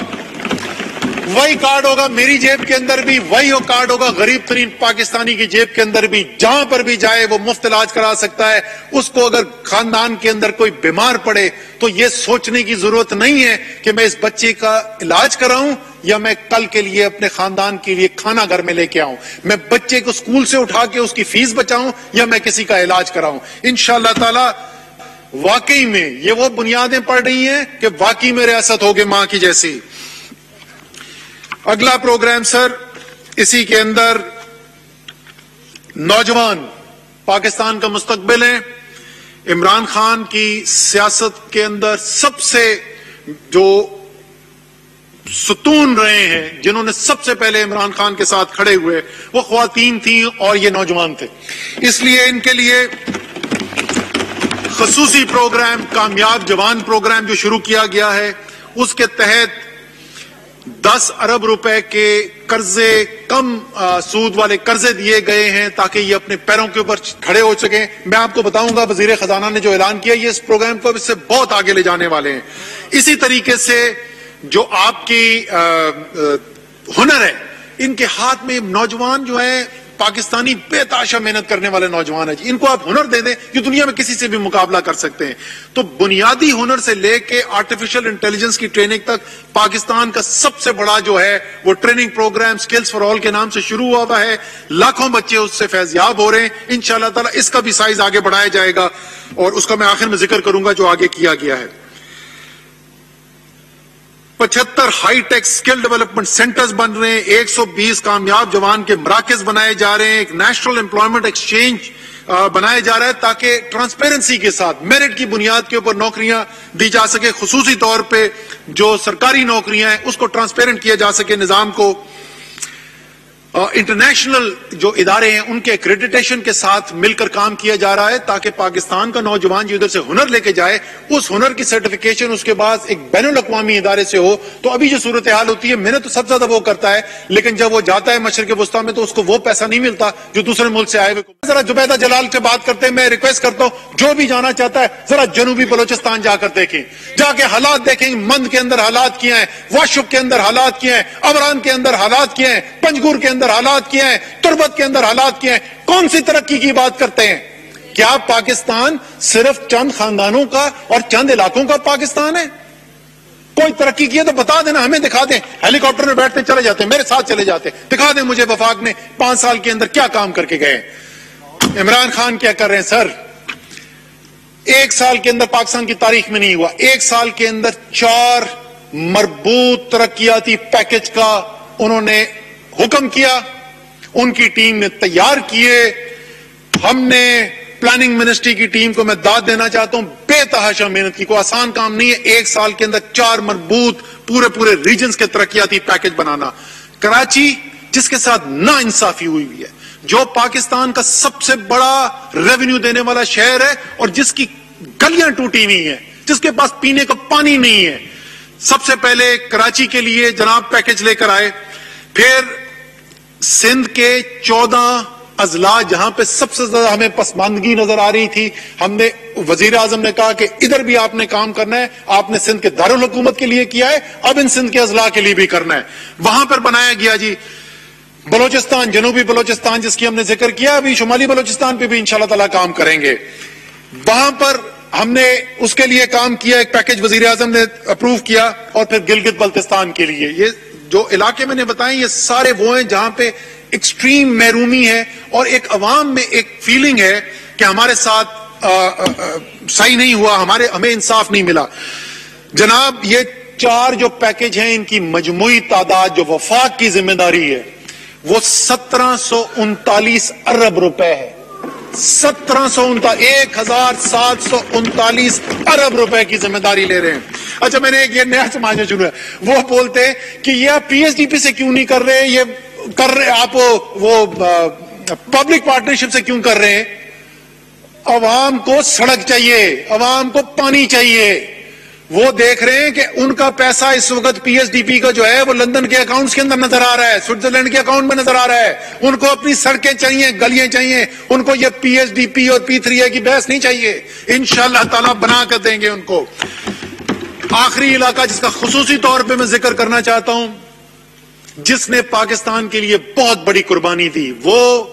وہی کارڈ ہوگا. میری جیب کے اندر بھی وہی کارڈ ہوگا, غریب ترین پاکستانی کی جیب کے اندر بھی. جہاں پر بھی جائے وہ مفت علاج کرا سکتا ہے. اس کو اگر خاندان کے اندر کوئی بیمار پڑے تو یہ سوچنے کی ضرورت نہیں ہے کہ میں اس بچے کا علاج کراؤں یا میں کل کے لیے اپنے خاندان کے لیے کھانا گھر میں لے کے آؤں, میں بچے کو اسکول سے اٹھا کے اس کی فیس بچاؤں یا میں کسی کا علاج کراؤں. انشاءاللہ تعالی واقعی میں یہ وہ بنیادیں پڑ رہی ہیں کہ واقعی میں ریاست ہوگی ماں کی جیسی. اگلا پروگرام سر, اسی کے اندر نوجوان پاکستان کا مستقبل ہے. عمران خان کی سیاست کے اندر سب سے جو ستون رہے ہیں, جنہوں نے سب سے پہلے عمران خان کے ساتھ کھڑے ہوئے, وہ خواتین تھیں اور یہ نوجوان تھے. اس لیے ان کے لیے خصوصی پروگرام کامیاب جوان پروگرام جو شروع کیا گیا ہے, اس کے تحت 10 ارب روپے کے قرضے, کم سود والے قرضے دیے گئے ہیں تاکہ یہ اپنے پیروں کے اوپر کھڑے ہو سکیں. میں آپ کو بتاؤں گا وزیر خزانہ نے جو اعلان کیا, یہ اس پروگرام کو اس سے بہت آگے لے جانے والے ہیں. اسی طریقے سے جو آپ کی ہنر ہے, ان کے ہاتھ میں نوجوان جو ہیں پاکستانی بے تحاشا محنت کرنے والے نوجوان ہیں جی, ان کو آپ ہنر دے دیں, یہ دنیا میں کسی سے بھی مقابلہ کر سکتے ہیں. تو بنیادی ہنر سے لے کے آرٹیفیشل انٹیلیجنس کی ٹریننگ تک پاکستان کا سب سے بڑا جو ہے وہ training program skills for all کے نام سے شروع ہوا ہے. لاکھوں بچے اس سے فیضیاب ہو رہے ہیں. انشاءاللہ تعالی اس کا بھی سائز آگے بڑھایا جائے گا, اور اس کا میں آخر میں ذکر کروں گا جو آگے کیا گیا ہے. 75 high tech skill development centres بن رہے ہیں, 120 کامیاب جوان کے مراکز بنائے جا رہے ہیں, ایک نیشنل امپلائمنٹ ایکسچینج بنایا جا رہا ہے تاکہ ٹرانسپیرنسی کے ساتھ میرٹ کی بنیاد کے اوپر نوکریاں دی جا سکے. خصوصی طور پہ جو سرکاری نوکریاں ہیں اس کو ٹرانسپیرنٹ کیا جا سکے نظام کو. انٹرنیشنل جو ادارے ہیں ان کے ایکریڈیٹیشن کے ساتھ مل کر کام کیا جا رہا ہے تاکہ پاکستان کا نوجوان جو ادھر سے ہنر لے کے جائے, اس ہنر کی سرٹیفیکیشن اس کے بعد ایک بین الاقوامی ادارے سے ہو. تو ابھی جو صورتحال ہوتی ہے, محنت تو سب زیادہ وہ کرتا ہے, لیکن جب وہ جاتا ہے مشرق وسطیٰ میں تو اس کو وہ پیسہ نہیں ملتا جو دوسرے ملک سے آئے ہوئے. ذرا زبیدہ جلال سے بات کرتے ہیں, میں ریکویسٹ کرتا ہوں جو بھی جانا چاہتا ہے ذرا جنوبی بلوچستان جا کر دیکھیں, جا کے حالات دیکھیں. مند کے اندر حالات کیا ہیں, واشک کے اندر حالات کیا ہیں, ابران کے اندر حالات کیا ہیں, پنجگور کے اندر حالات کیا ہیں, تربت کے اندر حالات کیا ہیں. کون سی ترقی کی بات کرتے ہیں؟ کیا پاکستان صرف چند خاندانوں کا اور چند علاقوں کا پاکستان ہے؟ کوئی ترقی کی ہے تو بتا دینا, ہمیں دکھا دیں. ہیلی کاپٹر میں بیٹھتے چلے جاتے ہیں, میرے ساتھ چلے جاتے ہیں, دکھا دیں مجھے وفاق نے 5 سال کے اندر کیا کام کر کے گئے. عمران خان کیا کر رہے ہیں سر؟ 1 سال کے اندر پاکستان کی تاریخ میں نہیں ہوا, 1 سال کے اندر 4 مربوط ترقیاتی پیکج کا انہوں نے حکم کیا, ان کی ٹیم نے تیار کیے. ہم نے پلاننگ منسٹری کی ٹیم کو میں داد دینا چاہتا ہوں, بے تحاشا محنت کی, کوئی آسان کام نہیں ہے 1 سال کے اندر 4 مربوط پورے ریجنز کے ترقیاتی پیکج بنانا. کراچی جس کے ساتھ نا انصافی ہوئی ہے, جو پاکستان کا سب سے بڑا ریونیو دینے والا شہر ہے اور جس کی گلیاں ٹوٹی ہوئی ہیں, جس کے پاس پینے کا پانی نہیں ہے, سب سے پہلے کراچی کے لیے جناب پیکج لے کر آئے. پھر سندھ کے 14 اضلاع جہاں پہ سب سے زیادہ ہمیں پسماندگی نظر آ رہی تھی, ہم نے وزیر اعظم نے کہا کہ ادھر بھی آپ نے کام کرنا ہے, آپ نے سندھ کے دارالحکومت کے لیے کیا ہے, اب ان سندھ کے اضلاع کے لیے بھی کرنا ہے. وہاں پر بنایا گیا جی بلوچستان, جنوبی بلوچستان جس کی ہم نے ذکر کیا, ابھی شمالی بلوچستان پہ بھی انشاءاللہ تعالی کام کریں گے. وہاں پر ہم نے اس کے لیے کام کیا, ایک پیکج وزیر اعظم نے اپروو کیا. اور پھر گلگت بلتستان کے لیے, یہ جو علاقے میں نے بتائے یہ سارے وہ ہیں جہاں پہ ایکسٹریم محرومی ہے اور ایک عوام میں ایک فیلنگ ہے کہ ہمارے ساتھ صحیح نہیں ہوا, ہمیں انصاف نہیں ملا. جناب یہ 4 جو پیکج ہیں ان کی مجموعی تعداد جو وفاق کی ذمہ داری ہے وہ 1739 ارب روپے ہے. 1739 ارب روپے کی ذمہ داری لے رہے ہیں. اچھا میں نے ایک یہ نیا سمجھنا شروع ہے, وہ بولتے کہ یہ آپ پی ایس ڈی پی سے کیوں نہیں کر رہے, یہ کر رہے آپ وہ پبلک پارٹنرشپ سے کیوں کر رہے ہیں. عوام کو سڑک چاہیے, عوام کو پانی چاہیے. وہ دیکھ رہے ہیں کہ ان کا پیسہ اس وقت پی ایس ڈی پی کا جو ہے وہ لندن کے اکاؤنٹس کے اندر نظر آ رہا ہے, سوئٹزرلینڈ کے اکاؤنٹ میں نظر آ رہا ہے. ان کو اپنی سڑکیں چاہیے, گلیاں چاہیے, ان کو یہ پی ایس ڈی پی اور P3A کی بحث نہیں چاہیے. انشاءاللہ تعالیٰ بنا کر دیں گے ان کو. آخری علاقہ جس کا خصوصی طور پہ میں ذکر کرنا چاہتا ہوں, جس نے پاکستان کے لیے بہت بڑی قربانی دی, وہ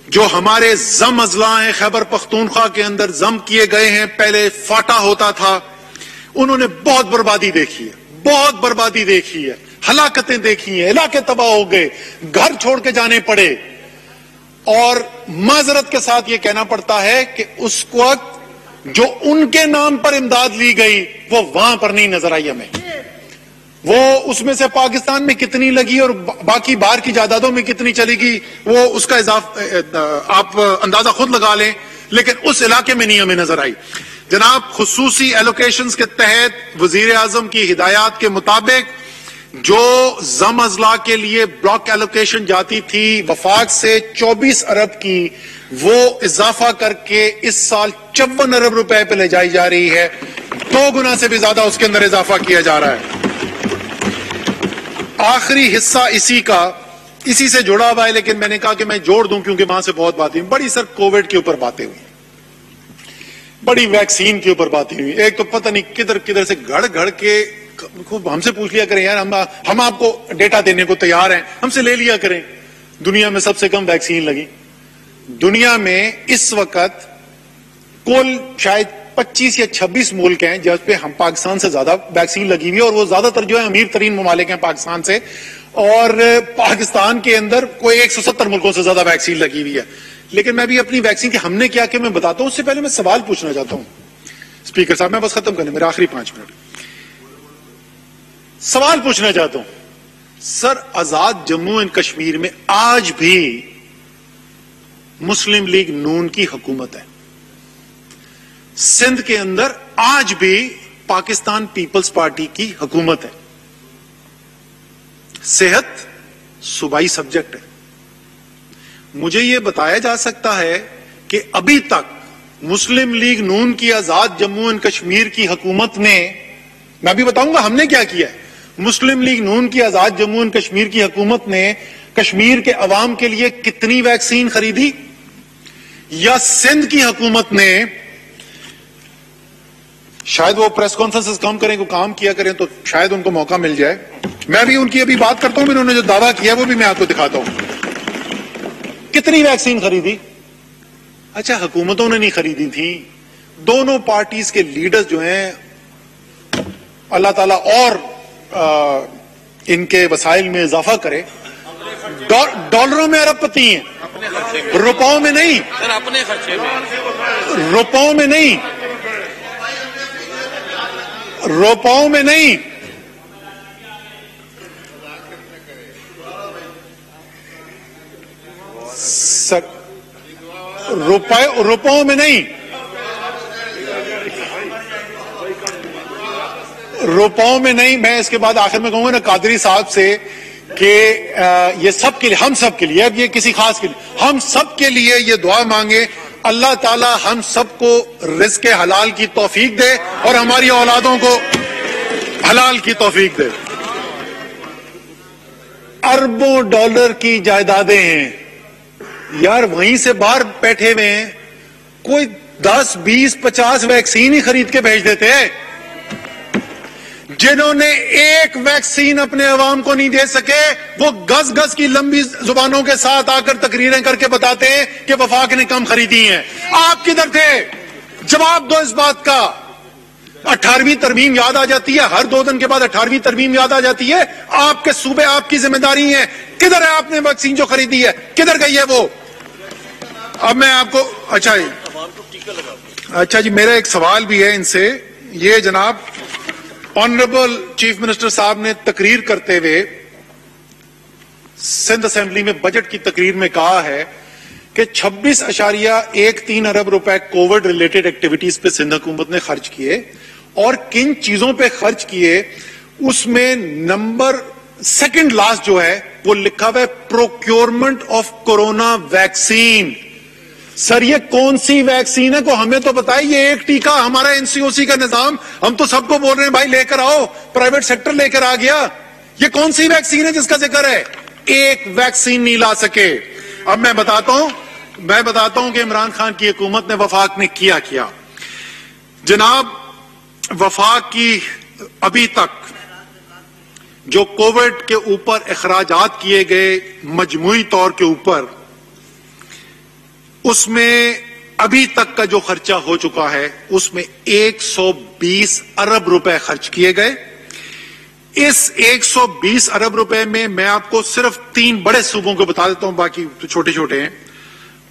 جو ہمارے زم اضلاع ہیں خیبر پختونخوا کے اندر زم کیے گئے ہیں, پہلے فاٹا ہوتا تھا, انہوں نے بہت بربادی دیکھی ہے, بہت بربادی دیکھی ہے, ہلاکتیں دیکھی ہیں, علاقے تباہ ہو گئے, گھر چھوڑ کے جانے پڑے. اور معذرت کے ساتھ یہ کہنا پڑتا ہے کہ اس وقت جو ان کے نام پر امداد لی گئی وہ وہاں پر نہیں نظر آئی ہمیں. وہ اس میں سے پاکستان میں کتنی لگی اور باقی باہر کی جائیدادوں میں کتنی چلے گی وہ اس کا آپ اندازہ خود لگا لیں, لیکن اس علاقے میں نہیں ہمیں نظر آئی. جناب خصوصی ایلوکیشنز کے تحت وزیر اعظم کی ہدایات کے مطابق جو زم اضلاع کے لیے بلاک ایلوکیشن جاتی تھی وفاق سے 24 ارب کی, وہ اضافہ کر کے اس سال 54 ارب روپے پہ لے جائی جا رہی ہے. 2 گنا سے بھی زیادہ اس کے اندر اضافہ کیا جا رہا ہے. آخری حصہ اسی سے جڑا ہوا ہے, لیکن میں نے کہا کہ میں جوڑ دوں کیونکہ وہاں سے بہت باتیں بڑی سر کووڈ کے اوپر باتیں ہوئی, بڑی ویکسین کے اوپر باتیں ہوئی. ایک تو پتہ نہیں کدھر سے گھڑ کے ہم سے پوچھ لیا کریں یار, ہم آپ کو ڈیٹا دینے کو تیار ہیں, ہم سے لے لیا کریں. دنیا میں سب سے کم ویکسین لگی. دنیا میں اس وقت کل شاید 25 یا 26 ملک ہیں جس پہ ہم پاکستان سے زیادہ ویکسین لگی ہوئی ہے, اور وہ زیادہ تر جو ہے امیر ترین ممالک ہیں پاکستان سے, اور پاکستان کے اندر کوئی 170 ملکوں سے زیادہ ویکسین لگی ہوئی ہے. لیکن میں بھی اپنی ویکسین کی ہم نے کیا کہ میں بتاتا ہوں. اس سے پہلے میں سوال پوچھنا چاہتا ہوں اسپیکر صاحب, میں بس ختم کرنے میرے آخری 5 منٹ سوال پوچھنا چاہتا ہوں. سر آزاد جموں اینڈ کشمیر میں آج بھی مسلم لیگ نون کی حکومت ہے. سندھ کے اندر آج بھی پاکستان پیپلز پارٹی کی حکومت ہے. صحت صوبائی سبجیکٹ ہے. مجھے یہ بتایا جا سکتا ہے کہ ابھی تک مسلم لیگ نون کی آزاد جموں اینڈ کشمیر کی حکومت نے, میں بھی بتاؤں گا ہم نے کیا کیا ہے, مسلم لیگ نون کی آزاد جموں اینڈ کشمیر کی حکومت نے کشمیر کے عوام کے لیے کتنی ویکسین خریدی, یا سندھ کی حکومت نے, شاید وہ پریس کانفرنسز کم کریں, کو کام کیا کریں تو شاید ان کو موقع مل جائے. میں بھی ان کی ابھی بات کرتا ہوں, انہوں نے جو دعویٰ کیا وہ بھی میں آپ کو دکھاتا ہوں. کتنی ویکسین خریدی؟ اچھا حکومتوں نے نہیں خریدی تھی, دونوں پارٹیز کے لیڈرز جو ہیں اللہ تعالیٰ اور ان کے وسائل میں اضافہ کرے. ڈالروں میں ارب پتی ہیں, روپوں میں نہیں, اپنے خرچے میں, روپوں میں نہیں, روپوں میں نہیں, روپوں میں نہیں, روپوں میں نہیں. میں اس کے بعد آخر میں کہوں گا نا قادری صاحب سے کہ یہ سب کے لیے, ہم سب کے لیے, اب یہ کسی خاص کے لیے, ہم سب کے لیے یہ دعا مانگے اللہ تعالی ہم سب کو رزق حلال کی توفیق دے اور ہماری اولادوں کو حلال کی توفیق دے. اربوں ڈالر کی جائیدادیں ہیں یار, وہیں سے باہر بیٹھے ہوئے ہیں, کوئی 10, 20, 50 ویکسین ہی خرید کے بھیج دیتے ہیں. جنہوں نے ایک ویکسین اپنے عوام کو نہیں دے سکے وہ گز گز کی لمبی زبانوں کے ساتھ آ کر تقریریں کر کے بتاتے ہیں کہ وفاق نے کم خریدی ہیں. آپ کدھر تھے؟ جواب دو اس بات کا. 18ویں ترمیم یاد آ جاتی ہے, ہر 2 دن کے بعد 18ویں ترمیم یاد آ جاتی ہے. آپ کے صوبے آپ کی ذمہ داری ہے. کدھر ہے آپ نے ویکسین جو خریدی ہے, کدھر گئی ہے وہ؟ اب میں آپ کو اچھا جی میرا ایک سوال بھی ہے ان سے. یہ جناب آنریبل چیف منسٹر صاحب نے تقریر کرتے ہوئے سندھ اسمبلی میں بجٹ کی تقریر میں کہا ہے کہ 26.13 ارب روپے کووڈ ریلیٹڈ ایکٹیویٹیز پہ سندھ حکومت نے خرچ کیے, اور کن چیزوں پہ خرچ کیے اس میں نمبر سیکنڈ لاسٹ جو ہے وہ لکھا ہوا ہے پروکیورمنٹ آف کورونا ویکسین. سر یہ کون سی ویکسین ہے کو ہمیں تو بتائیں. یہ ایک ٹیکہ ہمارا NCOC کا نظام, ہم تو سب کو بول رہے ہیں بھائی لے کر آؤ, پرائیویٹ سیکٹر لے کر آ گیا. یہ کون سی ویکسین ہے جس کا ذکر ہے؟ ایک ویکسین نہیں لا سکے. اب میں بتاتا ہوں کہ عمران خان کی حکومت نے وفاق نے کیا. جناب وفاق کی ابھی تک جو کووڈ کے اوپر اخراجات کیے گئے مجموعی طور کے اوپر, اس میں ابھی تک کا جو خرچہ ہو چکا ہے اس میں 120 ارب روپے خرچ کیے گئے. اس 120 ارب روپے میں میں آپ کو صرف 3 بڑے صوبوں کو بتا دیتا ہوں, باقی چھوٹے چھوٹے ہیں.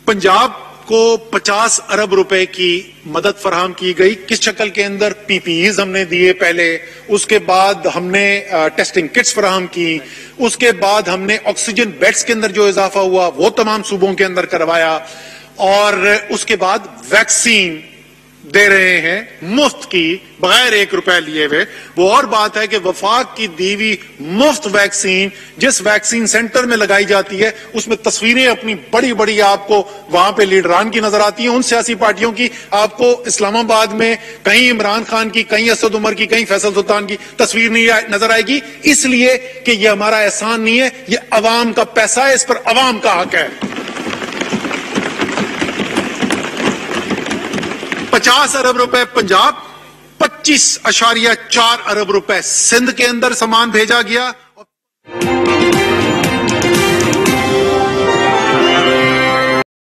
پنجاب کو 50 ارب روپے کی مدد فراہم کی گئی. کس شکل کے اندر؟ PPEs ہم نے دیے پہلے, اس کے بعد ہم نے ٹیسٹنگ کٹس فراہم کی, اس کے بعد ہم نے آکسیجن بیڈز کے اندر جو اضافہ ہوا وہ تمام صوبوں کے اندر کروایا, اور اس کے بعد ویکسین دے رہے ہیں مفت کی بغیر 1 روپے لیے ہوئے. وہ اور بات ہے کہ وفاق کی دیوی مفت ویکسین جس ویکسین سینٹر میں لگائی جاتی ہے اس میں تصویریں اپنی بڑی بڑی آپ کو وہاں پہ لیڈران کی نظر آتی ہیں, ان سیاسی پارٹیوں کی آپ کو اسلام آباد میں کہیں عمران خان کی, کہیں اسد عمر کی, کہیں فیصل سلطان کی تصویر نہیں نظر آئے گی. اس لیے کہ یہ ہمارا احسان نہیں ہے, یہ عوام کا پیسہ ہے, اس پر عوام کا حق ہے. 50 ارب روپے پنجاب, 25.4 ارب روپے سندھ کے اندر سامان بھیجا گیا.